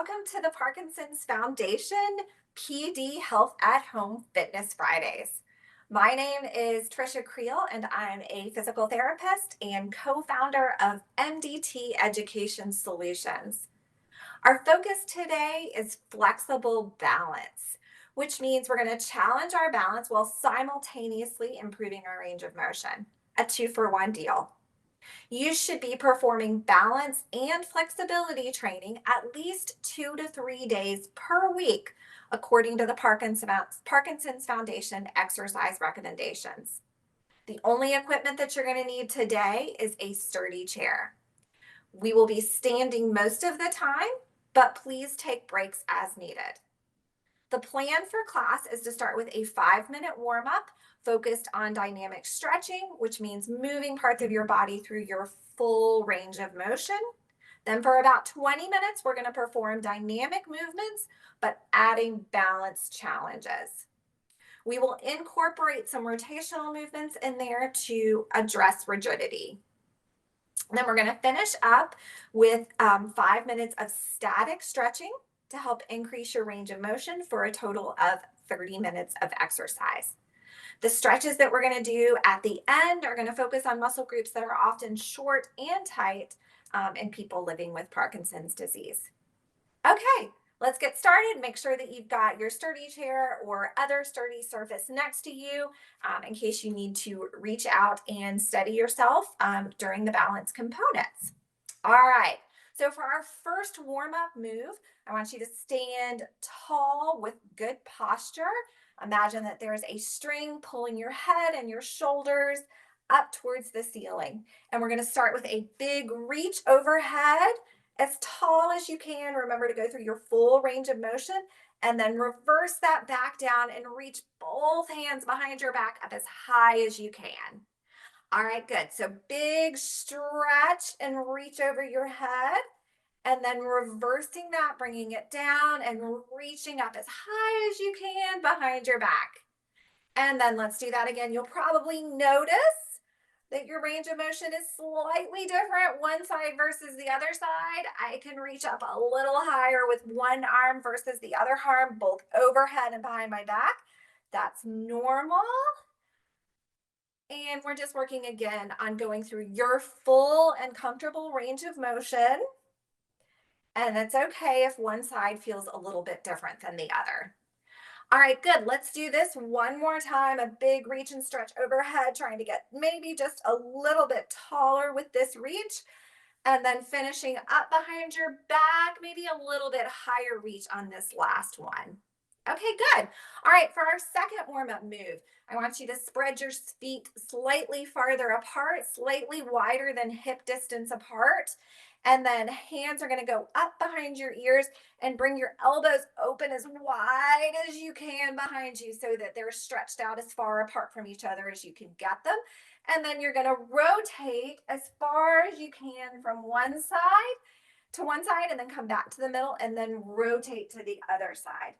welcome to the Parkinson's Foundation PD Health at Home Fitness Fridays. My name is Trisha Creel, and I'm a physical therapist and co-founder of MDT Education Solutions. Our focus today is flexible balance, which means we're going to challenge our balance while simultaneously improving our range of motion. A 2-for-1 deal. You should be performing balance and flexibility training at least 2 to 3 days per week, according to the Parkinson's Foundation exercise recommendations. The only equipment that you're going to need today is a sturdy chair. We will be standing most of the time, but please take breaks as needed. The plan for class is to start with a 5-minute warm-up focused on dynamic stretching, which means moving parts of your body through your full range of motion. Then for about 20 minutes, we're going to perform dynamic movements, but adding balance challenges. We will incorporate some rotational movements in there to address rigidity. Then we're going to finish up with 5 minutes of static stretching to help increase your range of motion for a total of 30 minutes of exercise. The stretches that we're going to do at the end are going to focus on muscle groups that are often short and tight in people living with Parkinson's disease. Okay, let's get started. Make sure that you've got your sturdy chair or other sturdy surface next to you in case you need to reach out and steady yourself during the balance components. All right, so for our first warm-up move, I want you to stand tall with good posture. Imagine that there's a string pulling your head and your shoulders up towards the ceiling. And we're going to start with a big reach overhead as tall as you can. Remember to go through your full range of motion and then reverse that back down and reach both hands behind your back up as high as you can. All right, good. So big stretch and reach over your head, and then reversing that, bringing it down and reaching up as high as you can behind your back. And then let's do that again. You'll probably notice that your range of motion is slightly different one side versus the other side. I can reach up a little higher with one arm versus the other arm, both overhead and behind my back. That's normal. And we're just working again on going through your full and comfortable range of motion. And it's okay if one side feels a little bit different than the other. All right, good. Let's do this one more time. A big reach and stretch overhead, trying to get maybe just a little bit taller with this reach. And then finishing up behind your back, maybe a little bit higher reach on this last one. Okay, good. All right, for our second warm-up move, I want you to spread your feet slightly farther apart, slightly wider than hip distance apart. And then hands are going to go up behind your ears and bring your elbows open as wide as you can behind you so that they're stretched out as far apart from each other as you can get them. And then you're going to rotate as far as you can from one side to one side and then come back to the middle and then rotate to the other side.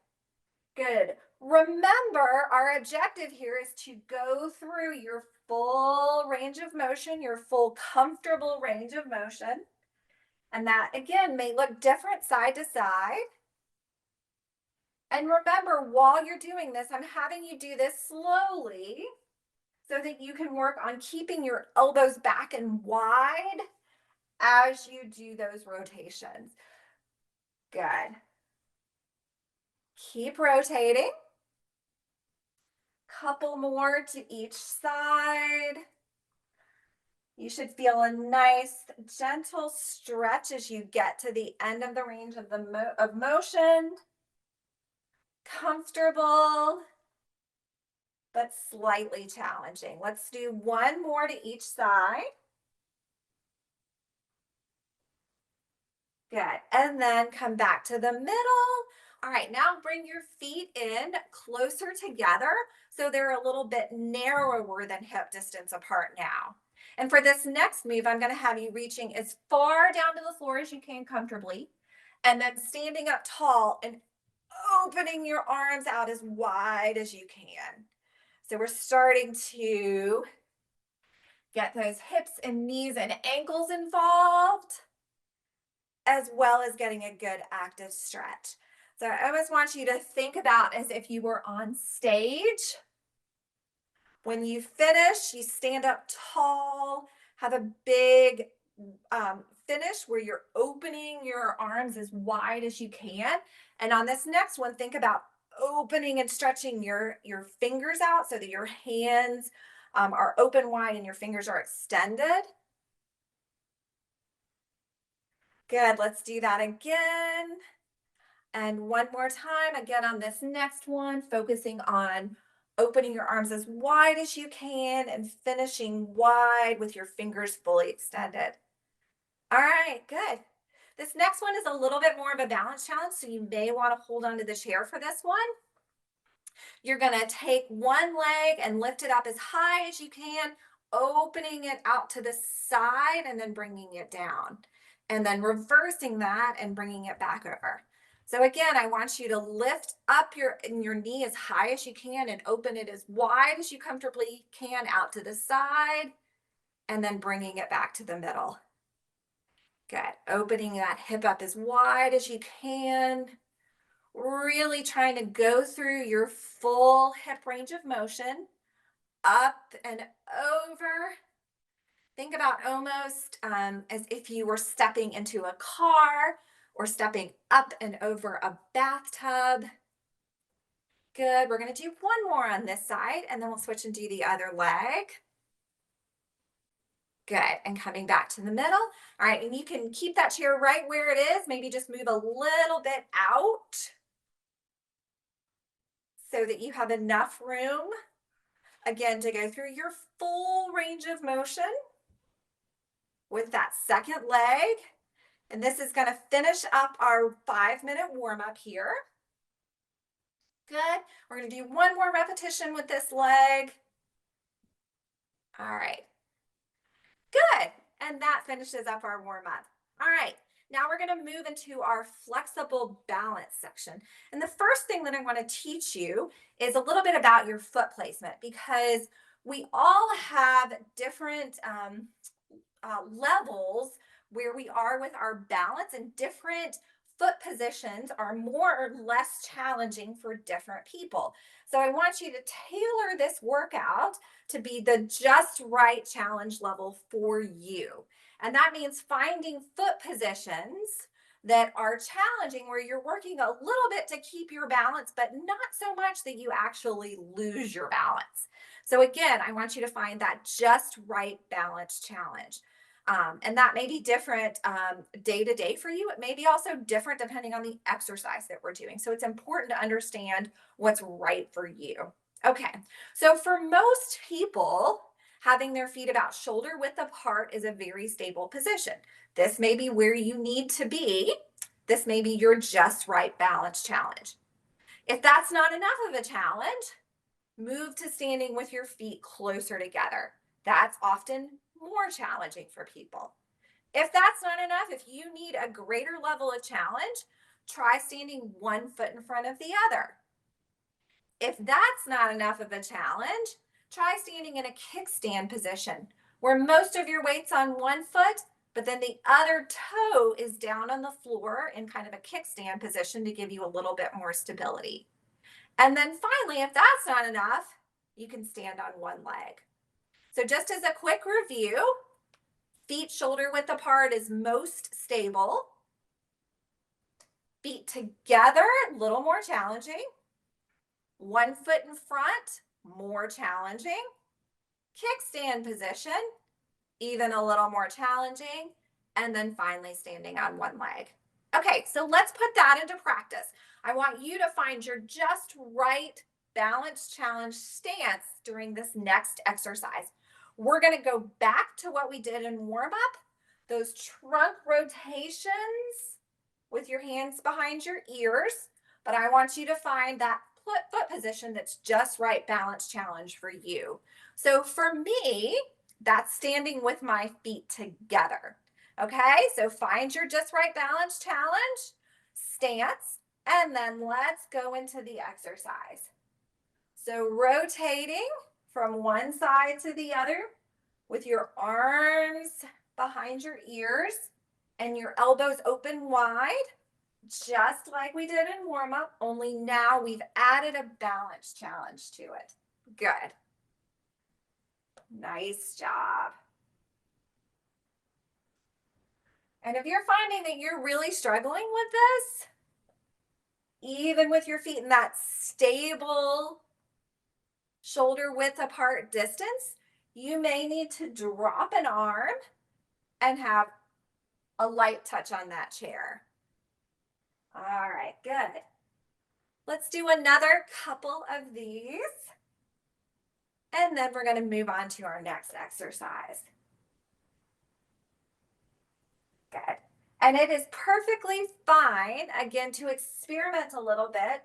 Good. Remember, our objective here is to go through your full range of motion, your full comfortable range of motion. And that, again, may look different side to side. And remember, while you're doing this, I'm having you do this slowly so that you can work on keeping your elbows back and wide as you do those rotations. Good. Keep rotating. Couple more to each side. You should feel a nice, gentle stretch as you get to the end of the range of the motion. Comfortable, but slightly challenging. Let's do one more to each side. Good. And then come back to the middle. All right, now bring your feet in closer together so they're a little bit narrower than hip distance apart now. And for this next move, I'm going to have you reaching as far down to the floor as you can comfortably, and then standing up tall and opening your arms out as wide as you can. So we're starting to get those hips and knees and ankles involved. as well as getting a good active stretch. So I always want you to think about as if you were on stage. When you finish, you stand up tall, have a big finish where you're opening your arms as wide as you can. And on this next one, think about opening and stretching your fingers out so that your hands are open wide and your fingers are extended. Good. Let's do that again. And one more time, again on this next one, focusing on opening your arms as wide as you can and finishing wide with your fingers fully extended. All right, good. This next one is a little bit more of a balance challenge, so you may want to hold onto the chair for this one. You're going to take one leg and lift it up as high as you can, opening it out to the side and then bringing it down, and then reversing that and bringing it back over. So again, I want you to lift up your knee as high as you can and open it as wide as you comfortably can out to the side, and then bringing it back to the middle. Good. Opening that hip up as wide as you can. Really trying to go through your full hip range of motion, up and over. Think about almost as if you were stepping into a car or stepping up and over a bathtub. Good. We're going to do one more on this side, and then we'll switch and do the other leg. Good. And coming back to the middle. All right. And you can keep that chair right where it is. Maybe just move a little bit out so that you have enough room, again, to go through your full range of motion with that second leg. And this is going to finish up our 5-minute warm up here. Good. We're going to do one more repetition with this leg. All right. Good. And that finishes up our warm up. All right. Now we're going to move into our flexible balance section. And the first thing that I want to teach you is a little bit about your foot placement, because we all have different levels where we are with our balance, and different foot positions are more or less challenging for different people. So I want you to tailor this workout to be the just right challenge level for you. And that means finding foot positions that are challenging, where you're working a little bit to keep your balance, but not so much that you actually lose your balance. So again, I want you to find that just right balance challenge. And that may be different day to day for you. It may be also different depending on the exercise that we're doing. So it's important to understand what's right for you. Okay, so for most people, having their feet about shoulder width apart is a very stable position. This may be where you need to be. This may be your just right balance challenge. If that's not enough of a challenge, move to standing with your feet closer together. That's often more challenging for people. If that's not enough, if you need a greater level of challenge, try standing one foot in front of the other. If that's not enough of a challenge, try standing in a kickstand position, where most of your weight's on one foot, but then the other toe is down on the floor in kind of a kickstand position to give you a little bit more stability. And then finally, if that's not enough, you can stand on one leg. So just as a quick review, feet shoulder width apart is most stable. Feet together, a little more challenging. One foot in front, more challenging. Kickstand position, even a little more challenging. And then finally standing on one leg. Okay, so let's put that into practice. I want you to find your just right balance challenge stance during this next exercise. We're going to go back to what we did in warm up, those trunk rotations with your hands behind your ears, but I want you to find that foot position that's just right balance challenge for you. So for me, that's standing with my feet together. Okay, so find your just right balance challenge stance, and then let's go into the exercise. So rotating from one side to the other with your arms behind your ears And your elbows open wide, just like we did in warm up, only now we've added a balance challenge to it. Good. Nice job. And if you're finding that you're really struggling with this, even with your feet in that stable shoulder width apart distance, you may need to drop an arm and have a light touch on that chair. All right, good. Let's do another couple of these. And then we're going to move on to our next exercise. Good. And it is perfectly fine, again, to experiment a little bit,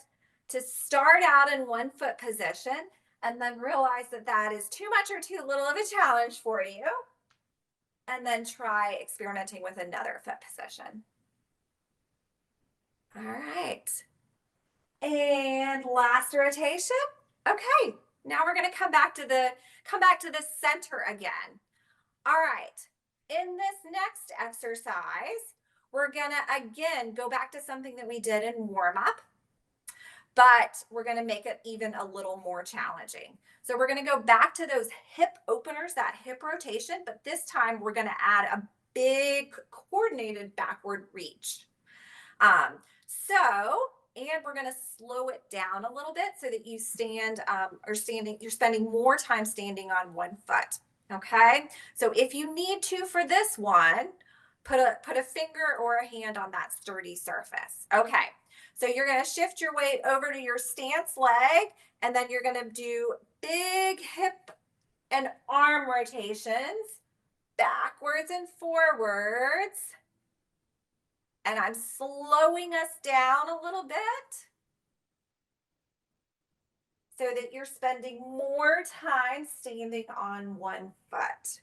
to start out in one foot position and then realize that that is too much or too little of a challenge for you. And then try experimenting with another foot position. All right. And last rotation. Okay. Now we're going to come back to the center again. All right. In this next exercise, we're going to again go back to something that we did in warm up, but we're going to make it even a little more challenging. So we're going to go back to those hip openers, that hip rotation, but this time we're going to add a big coordinated backward reach. And we're going to slow it down a little bit so that you you're spending more time standing on one foot. Okay. So if you need to for this one, put a finger or a hand on that sturdy surface. Okay. So you're going to shift your weight over to your stance leg, and then you're going to do big hip and arm rotations backwards and forwards. And I'm slowing us down a little bit so that you're spending more time standing on one foot.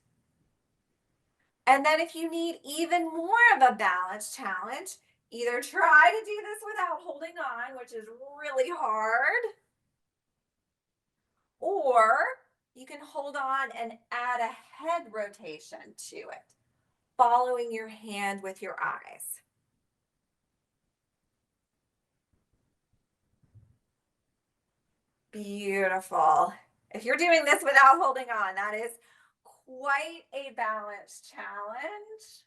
And then if you need even more of a balance challenge, either try to do this without holding on, which is really hard, or you can hold on and add a head rotation to it, following your hand with your eyes. Beautiful. If you're doing this without holding on, that is quite a balance challenge.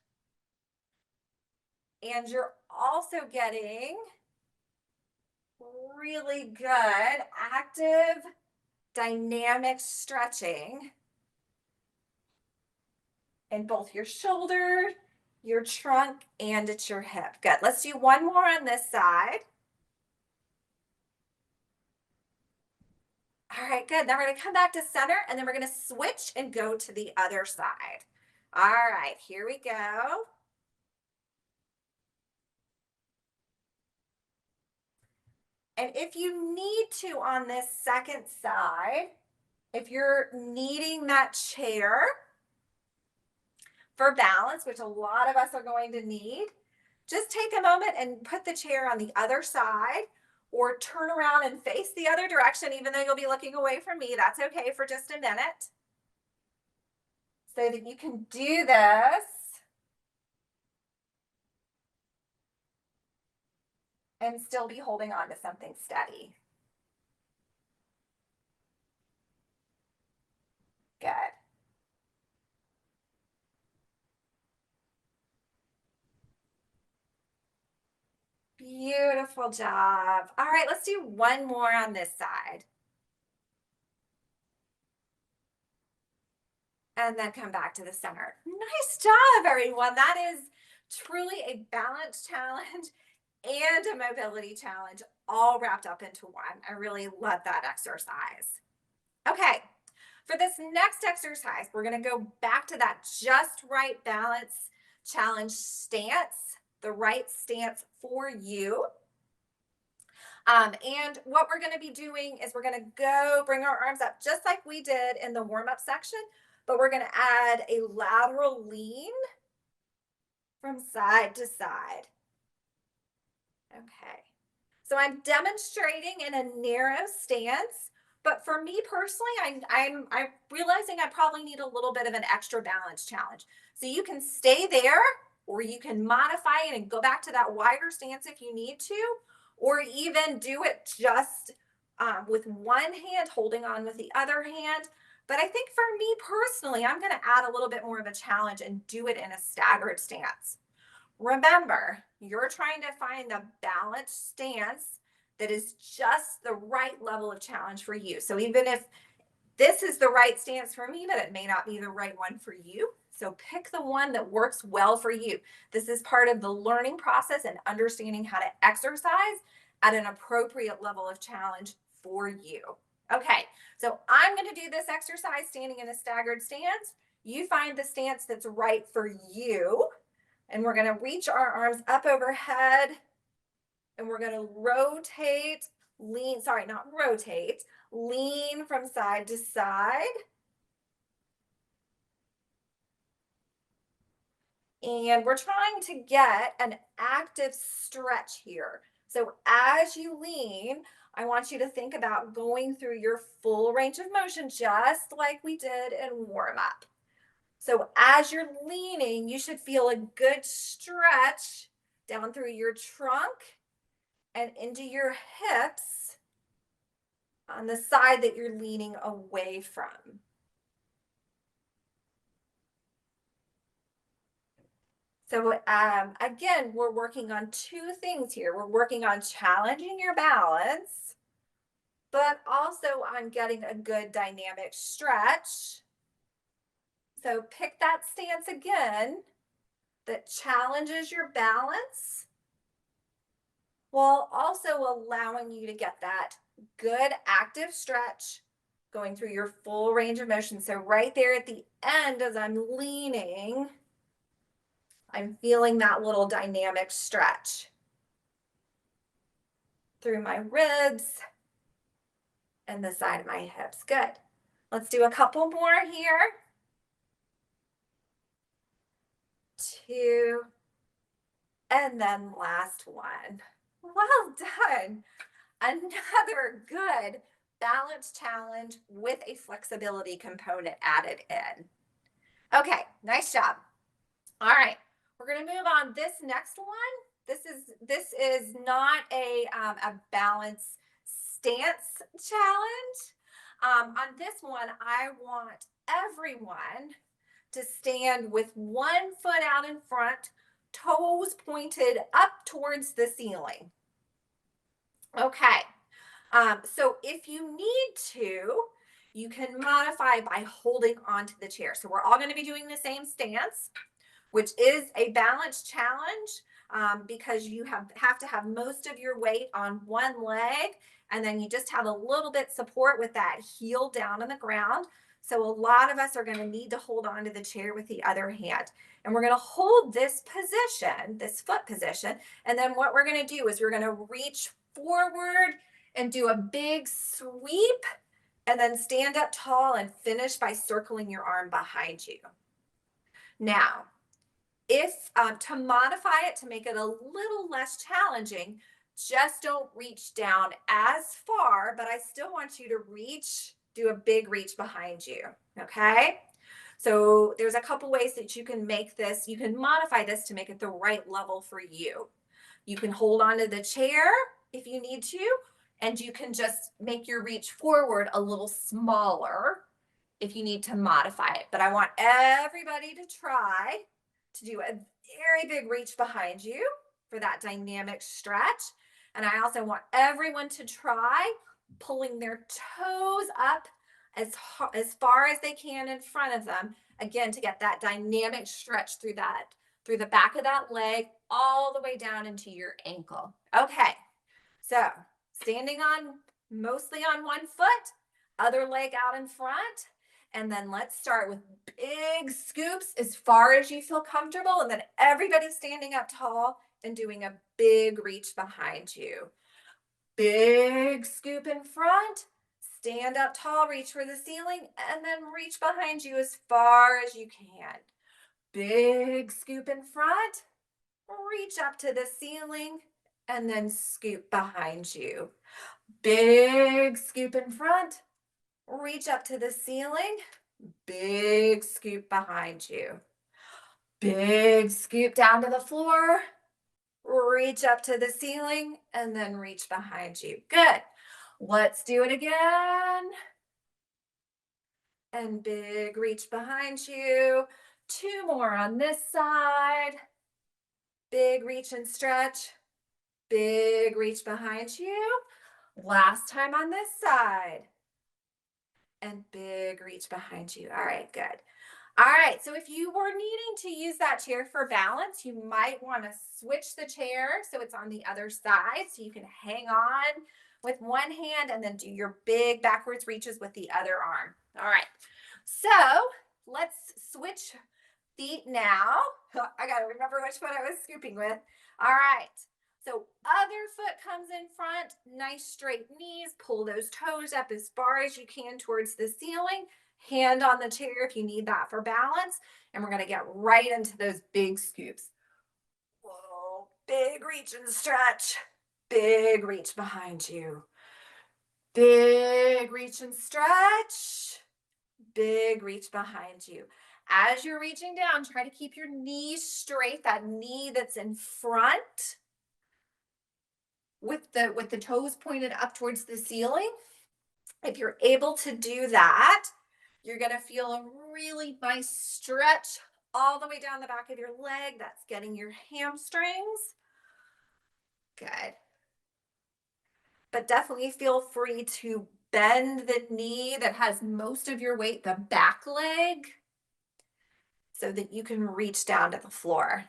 And you're also getting really good active dynamic stretching in both your shoulder, your trunk, and at your hip. Good. Let's do one more on this side. All right, good. Then we're going to come back to center, and then we're going to switch and go to the other side. All right, here we go. And if you need to on this second side, if you're needing that chair for balance, which a lot of us are going to need, just take a moment and put the chair on the other side, or turn around and face the other direction, even though you'll be looking away from me. That's okay for just a minute, so that you can do this and still be holding on to something steady. Good. Beautiful job. All right, let's do one more on this side. And then come back to the center. Nice job, everyone. That is truly a balance challenge and a mobility challenge all wrapped up into one. I really love that exercise. Okay, for this next exercise, we're going to go back to that just right balance challenge stance, the right stance for you. And what we're going to be doing is we're going to go bring our arms up just like we did in the warm-up section, but we're going to add a lateral lean from side to side. Okay. So I'm demonstrating in a narrow stance, but for me personally, I'm realizing I probably need a little bit of an extra balance challenge. So you can stay there or you can modify it and go back to that wider stance if you need to, or even do it just with one hand, holding on with the other hand. But I think for me personally, I'm going to add a little bit more of a challenge and do it in a staggered stance. Remember, you're trying to find the balanced stance that is just the right level of challenge for you. So even if this is the right stance for me, but it may not be the right one for you. So pick the one that works well for you. This is part of the learning process and understanding how to exercise at an appropriate level of challenge for you. Okay, so I'm going to do this exercise standing in a staggered stance. You find the stance that's right for you. And we're going to reach our arms up overhead, and we're going to rotate, lean, sorry, not rotate, lean from side to side. And we're trying to get an active stretch here. So as you lean, I want you to think about going through your full range of motion, just like we did in warm up. So as you're leaning, you should feel a good stretch down through your trunk and into your hips on the side that you're leaning away from. So again, we're working on two things here. We're working on challenging your balance, but also on getting a good dynamic stretch. So pick that stance again that challenges your balance while also allowing you to get that good active stretch going through your full range of motion. So right there at the end, as I'm leaning, I'm feeling that little dynamic stretch through my ribs and the side of my hips. Good. Let's do a couple more here. 2, and then last one. Well done. Another good balance challenge with a flexibility component added in. Okay, nice job. All right, we're going to move on. This next one, this is not a balance stance challenge. On this one, I want everyone to stand with one foot out in front, toes pointed up towards the ceiling. Okay, so if you need to, you can modify by holding onto the chair. So we're all going to be doing the same stance, which is a balance challenge because you have to have most of your weight on one leg, and then you just have a little bit support with that heel down on the ground. So a lot of us are going to need to hold on to the chair with the other hand. And we're going to hold this position, this foot position. And then what we're going to do is we're going to reach forward and do a big sweep, and then stand up tall and finish by circling your arm behind you. Now, if to modify it to make it a little less challenging, just don't reach down as far, but I still want you to reach, do a big reach behind you. Okay. So there's a couple ways that you can make this, you can modify this to make it the right level for you. You can hold onto the chair if you need to, and you can just make your reach forward a little smaller if you need to modify it. But I want everybody to try to do a very big reach behind you for that dynamic stretch. And I also want everyone to try pulling their toes up as far as they can in front of them, again, to get that dynamic stretch through the back of that leg all the way down into your ankle. Okay, so standing on mostly on one foot, other leg out in front. And then let's start with big scoops as far as you feel comfortable. And then everybody standing up tall and doing a big reach behind you. Big scoop in front, stand up tall, reach for the ceiling, and then reach behind you as far as you can. Big scoop in front, reach up to the ceiling, and then scoop behind you. Big scoop in front, reach up to the ceiling, big scoop behind you. Big scoop down to the floor, reach up to the ceiling, and then reach behind you. Good. Let's do it again. And big reach behind you. Two more on this side. Big reach and stretch. Big reach behind you. Last time on this side. And big reach behind you. All right, good. All right, so if you were needing to use that chair for balance, you might want to switch the chair so it's on the other side so you can hang on with one hand and then do your big backwards reaches with the other arm. All right, so let's switch feet now. I got to remember which foot I was scooping with. All right, so other foot comes in front, nice straight knees, pull those toes up as far as you can towards the ceiling. Hand on the chair if you need that for balance. And we're going to get right into those big scoops. Whoa, big reach and stretch. Big reach behind you. Big reach and stretch. Big reach behind you. As you're reaching down, try to keep your knees straight, that knee that's in front with the toes pointed up towards the ceiling. If you're able to do that, you're going to feel a really nice stretch all the way down the back of your leg. That's getting your hamstrings. Good. But definitely feel free to bend the knee that has most of your weight, the back leg, so that you can reach down to the floor.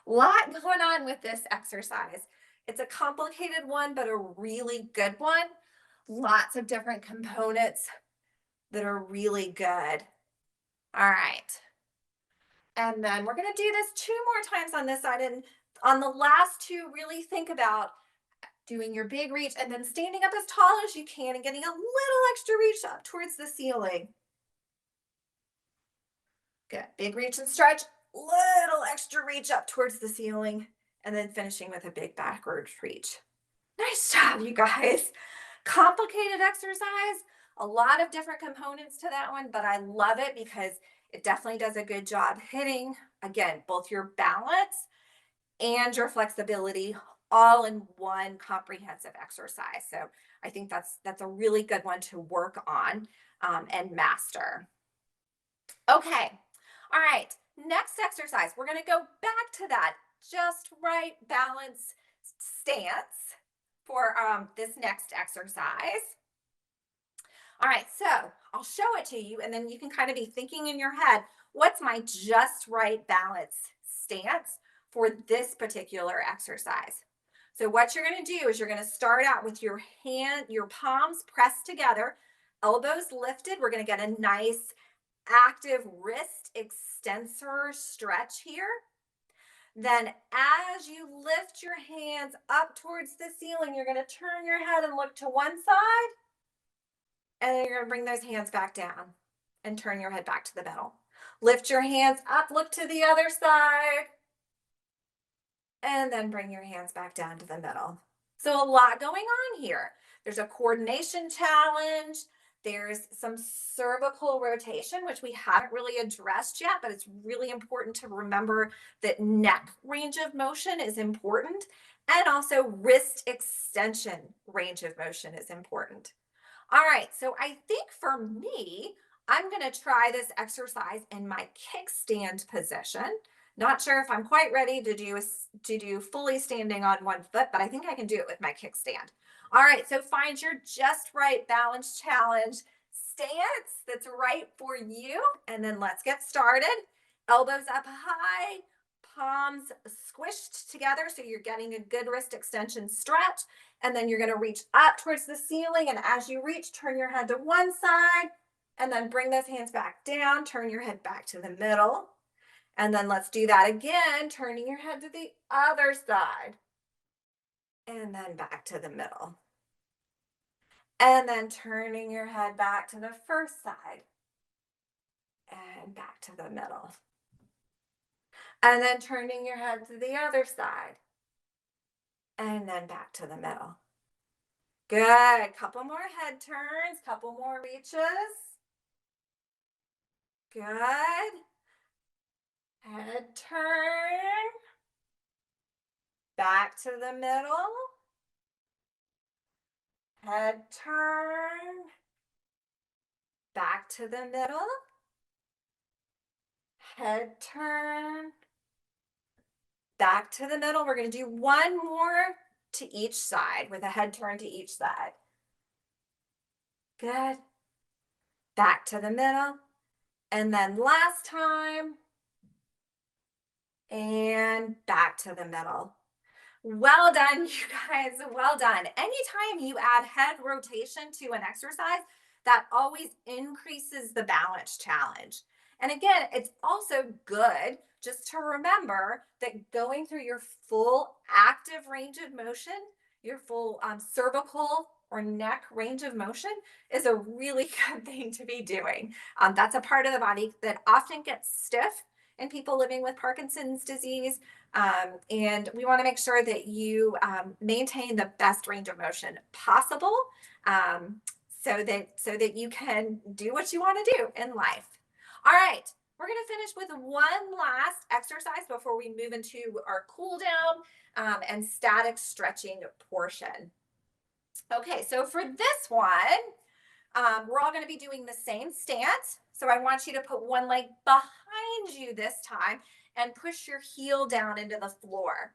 A lot going on with this exercise. It's a complicated one, but a really good one. Lots of different components that are really good. All right. And then we're going to do this 2 more times on this side. And on the last 2, really think about doing your big reach and then standing up as tall as you can and getting a little extra reach up towards the ceiling. Good. Big reach and stretch, little extra reach up towards the ceiling, and then finishing with a big backwards reach. Nice job, you guys. Complicated exercise, a lot of different components to that one, but I love it because it definitely does a good job hitting, again, both your balance and your flexibility all in one comprehensive exercise. So I think that's a really good one to work on and master. Okay, all right, next exercise, we're gonna go back to that just right balance stance for this next exercise. All right, so I'll show it to you and then you can kind of be thinking in your head, what's my just right balance stance for this particular exercise? So what you're going to do is you're going to start out with your palms pressed together, elbows lifted. We're going to get a nice active wrist extensor stretch here. Then as you lift your hands up towards the ceiling, you're going to turn your head and look to one side. And then you're going to bring those hands back down and turn your head back to the middle. Lift your hands up, look to the other side. And then bring your hands back down to the middle. So a lot going on here. There's a coordination challenge. There's some cervical rotation, which we haven't really addressed yet, but it's really important to remember that neck range of motion is important. And also wrist extension range of motion is important. All right, so I think for me, I'm going to try this exercise in my kickstand position. Not sure if I'm quite ready to do fully standing on one foot, but I think I can do it with my kickstand. All right, so find your just right balance challenge stance that's right for you, and then let's get started. Elbows up high, palms squished together so you're getting a good wrist extension stretch. And then you're going to reach up towards the ceiling. And as you reach, turn your head to one side and then bring those hands back down. Turn your head back to the middle. And then let's do that again, turning your head to the other side. And then back to the middle. And then turning your head back to the first side. And back to the middle. And then turning your head to the other side. And then back to the middle. Good. Couple more head turns, couple more reaches. Good. head turn, back to the middle, head turn, back to the middle, head turn, back to the middle. We're going to do one more to each side with a head turn to each side. Good. Back to the middle. And then last time. And back to the middle. Well done, you guys. Well done. Anytime you add head rotation to an exercise, that always increases the balance challenge. And again, it's also good just to remember that going through your full active range of motion, your full cervical or neck range of motion is a really good thing to be doing. That's a part of the body that often gets stiff in people living with Parkinson's disease. And we want to make sure that you maintain the best range of motion possible, so that you can do what you want to do in life. All right, we're going to finish with one last exercise before we move into our cool down and static stretching portion. Okay, so for this one, we're all going to be doing the same stance. So I want you to put one leg behind you this time and push your heel down into the floor.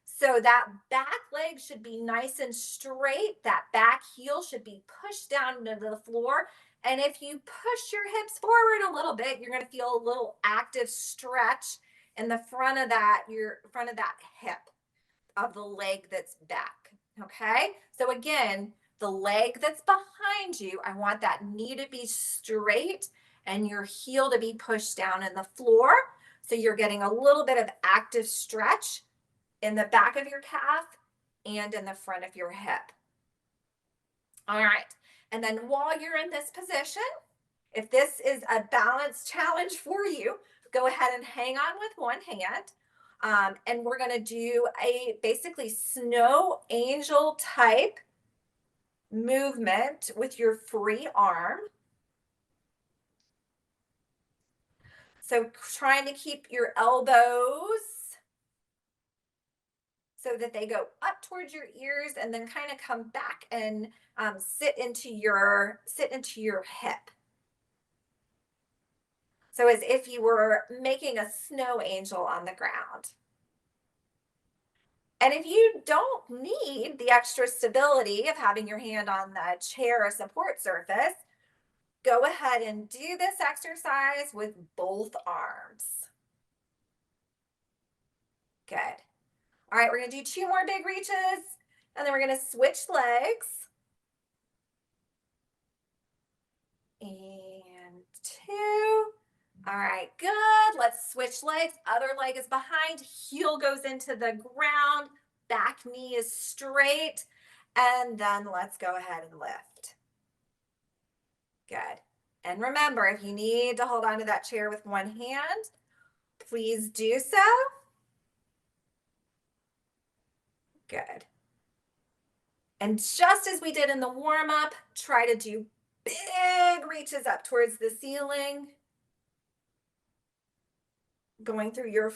So that back leg should be nice and straight. That back heel should be pushed down into the floor. And if you push your hips forward a little bit, you're going to feel a little active stretch in the front of that hip of the leg that's back. Okay. So again, the leg that's behind you, I want that knee to be straight and your heel to be pushed down in the floor. So you're getting a little bit of active stretch in the back of your calf and in the front of your hip. All right. And then while you're in this position, if this is a balance challenge for you, go ahead and hang on with one hand. And we're going to do a basically snow angel type movement with your free arm. So trying to keep your elbows so that they go up towards your ears and then kind of come back and sit into your hip. So as if you were making a snow angel on the ground. And if you don't need the extra stability of having your hand on the chair or support surface, go ahead and do this exercise with both arms. Good. All right, we're going to do 2 more big reaches, and then we're going to switch legs. And 2. All right, good. Let's switch legs. Other leg is behind, heel goes into the ground, back knee is straight, and then let's go ahead and lift. Good. And remember, if you need to hold on to that chair with one hand, please do so. Good. And just as we did in the warm-up, try to do big reaches up towards the ceiling. Going through your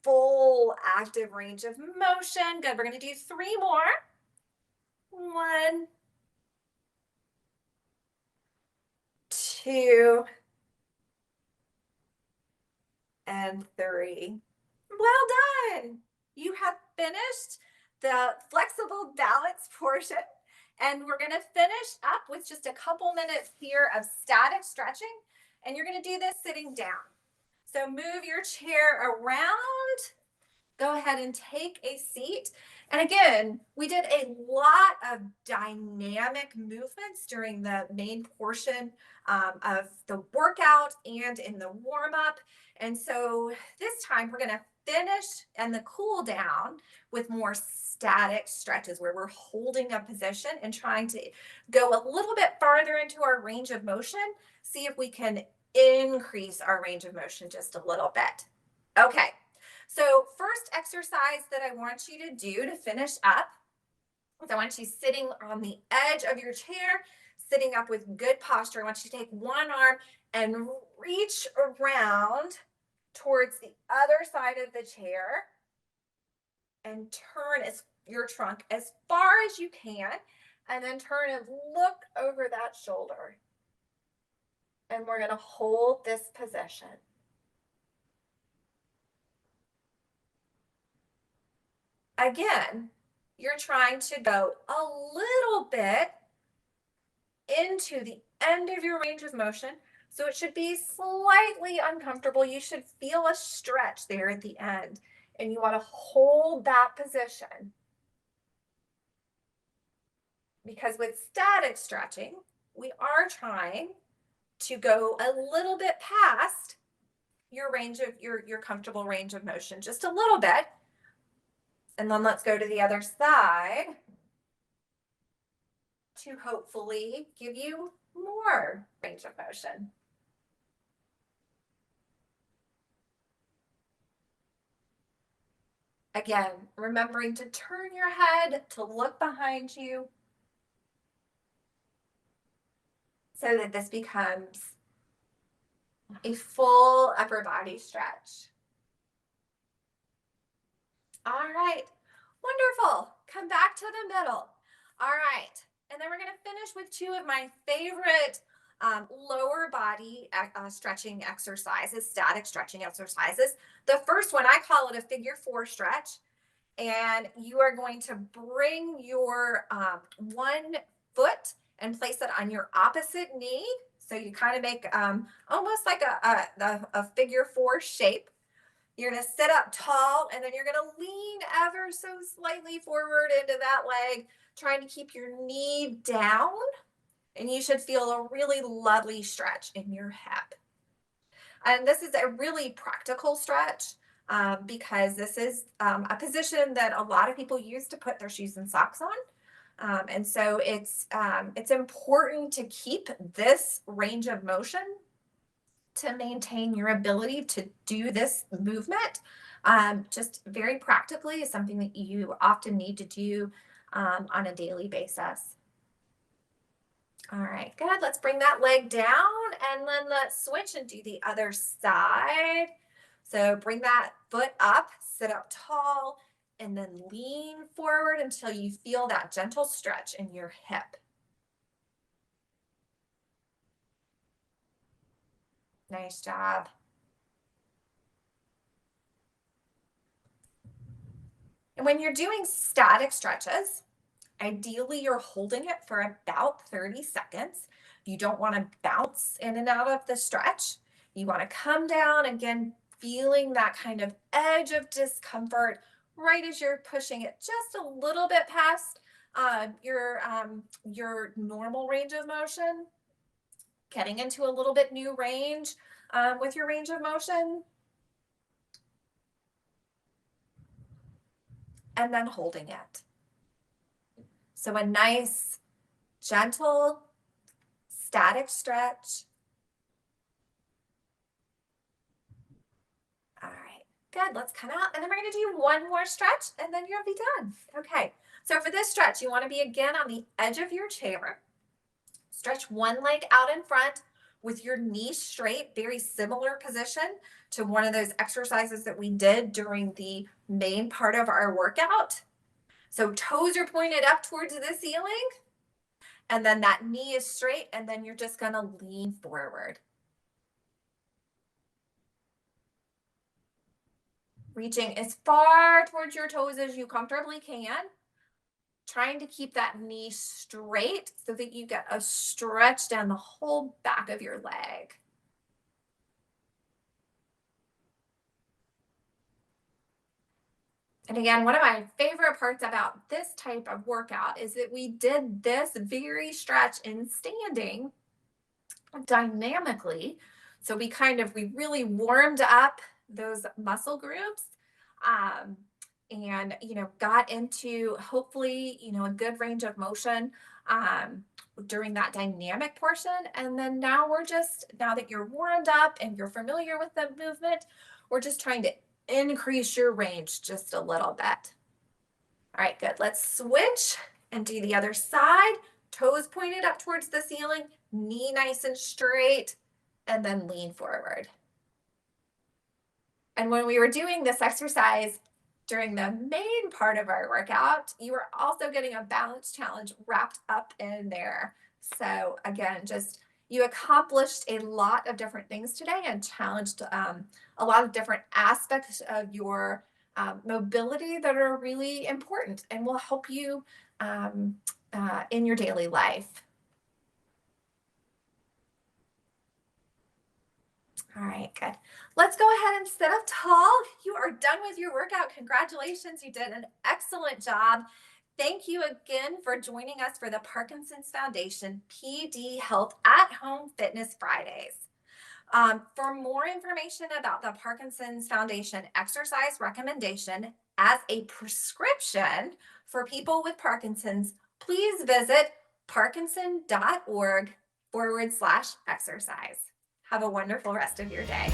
full active range of motion. Good. We're going to do 3 more. 1, 2, and 3. Well done. You have finished the flexible balance portion, and we're going to finish up with just a couple minutes here of static stretching, and you're going to do this sitting down. So move your chair around. Go ahead and take a seat. And again, we did a lot of dynamic movements during the main portion of the workout and in the warm-up. And so this time we're going to finish and the cool down with more static stretches where we're holding a position and trying to go a little bit farther into our range of motion, see if we can increase our range of motion just a little bit. Okay. So first exercise that I want you to do to finish up is I want you sitting on the edge of your chair, sitting up with good posture. I want you to take one arm and reach around towards the other side of the chair and turn your trunk as far as you can, and then turn and look over that shoulder. And we're going to hold this position. Again, you're trying to go a little bit into the end of your range of motion. So it should be slightly uncomfortable. You should feel a stretch there at the end. And you want to hold that position. Because with static stretching, we are trying to go a little bit past your range of your comfortable range of motion, just a little bit. And then let's go to the other side to hopefully give you more range of motion. Again, remembering to turn your head to look behind you so that this becomes a full upper body stretch. All right, wonderful. Come back to the middle. All right, and then we're going to finish with two of my favorite lower body stretching exercises, static stretching exercises. The first one, I call it a figure 4 stretch. And you are going to bring your one foot and place it on your opposite knee. So you kind of make almost like a figure 4 shape. You're going to sit up tall, and then you're going to lean ever so slightly forward into that leg, trying to keep your knee down. And you should feel a really lovely stretch in your hip. And this is a really practical stretch because this is a position that a lot of people use to put their shoes and socks on. And so it's important to keep this range of motion to maintain your ability to do this movement. Just very practically is something that you often need to do on a daily basis. All right, good. Let's bring that leg down, and then let's switch and do the other side. So bring that foot up, sit up tall, and then lean forward until you feel that gentle stretch in your hip. Nice job. And when you're doing static stretches, ideally, you're holding it for about 30 seconds. You don't want to bounce in and out of the stretch. You want to come down, again, feeling that kind of edge of discomfort right as you're pushing it just a little bit past your normal range of motion, getting into a little bit new range with your range of motion, and then holding it. So a nice, gentle, static stretch. All right, good. Let's come out, and then we're going to do one more stretch, and then you'll be done. Okay, so for this stretch, you want to be again on the edge of your chair. Stretch one leg out in front with your knee straight, very similar position to one of those exercises that we did during the main part of our workout. So toes are pointed up towards the ceiling, and then that knee is straight, and then you're just going to lean forward. Reaching as far towards your toes as you comfortably can. Trying to keep that knee straight so that you get a stretch down the whole back of your leg. And again, one of my favorite parts about this type of workout is that we did this very stretch in standing dynamically. So we really warmed up those muscle groups and, got into hopefully, a good range of motion during that dynamic portion. And then now that you're warmed up and you're familiar with the movement, we're just trying to increase your range just a little bit. All right, good. Let's switch and do the other side. Toes pointed up towards the ceiling, knee nice and straight, and then lean forward. And when we were doing this exercise during the main part of our workout, you were also getting a balance challenge wrapped up in there. So again, just you accomplished a lot of different things today and challenged a lot of different aspects of your mobility that are really important and will help you in your daily life. All right, good. Let's go ahead and sit up tall. You are done with your workout. Congratulations. You did an excellent job. Thank you again for joining us for the Parkinson's Foundation PD Health at Home Fitness Fridays. For more information about the Parkinson's Foundation exercise recommendation as a prescription for people with Parkinson's, please visit parkinson.org/exercise. Have a wonderful rest of your day.